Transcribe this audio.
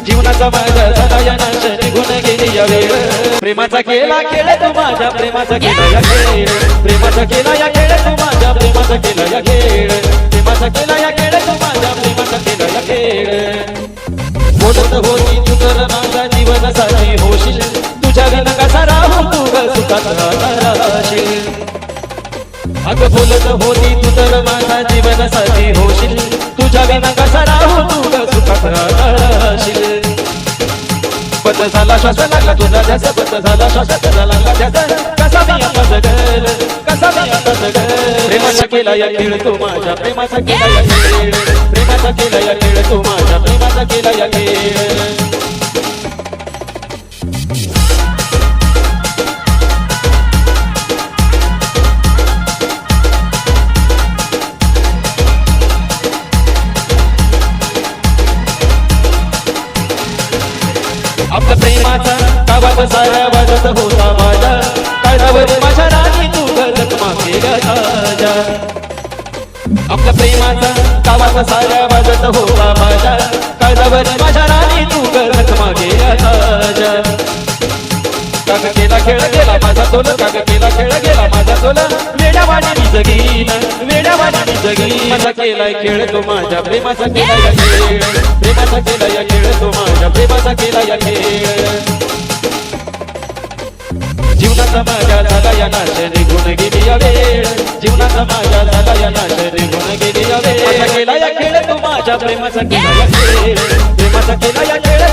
जीवनाचा माझा झाला या नाश निघून गेली या वेळ प्रेमाचा केला खेळ तू माझ्या प्रेमाचा केला या खेळ प्रेमाचा केला या खेळ तू माझ्या प्रेमाचा केला या खेळ प्रेमाचा केला या खेळ तू माझ्या प्रेमाचा केला या खेळ बोलत होती तू तर माझा जीवनासाठी होशील तुझ्या विना कसा राहू तू सुखात राहशील अगं बोलत होती तू तर माझा जीवनासाठी होशील तुझ्या विना कसा राहू तू सुखात राहशील बंद झाला श्वास लागला तुझा ध्यास बंद झाला श्वास तुझा लागला ध्यास कसा मी आता जगल कसा मी आता जगल प्रेमाचा केला या खेळ तू माझ्या प्रेमाचा केला या खेळ प्रेमाचा केला या खेळ तू माझ्या प्रेमाचा केला या खेळ आपल्या प्रेमाचा कावा बसाया वाजत होता माझ्या काळावर माझ्या राणी तू गलत मागे राजा आपल्या प्रेमाचा कावा बसाया वाजत होता माझ्या काळावर माझ्या राणी तू गलत मागे राजा काग केला खेळ गेला माझा तोल काग केला खेळ गेला माझा तोल वेड्यावाणी जगीन वेड्यावाणी जगीन माझा केलाय खेळ तो माझ्या प्रेमाचा केला या खेळ प्रेमाचा केला या खेळ तो माझ्या प्रेमाचा केला या खेळ जीवनाचा माझ्या झाला या नाश निघून गेली या वेळ जीवनाचा माझ्या झाला या नाश निघून गेली या वेळ केला या खेळ तो माझ्या प्रेमाचा केला या खेळ प्रेमाचा केला या खेळ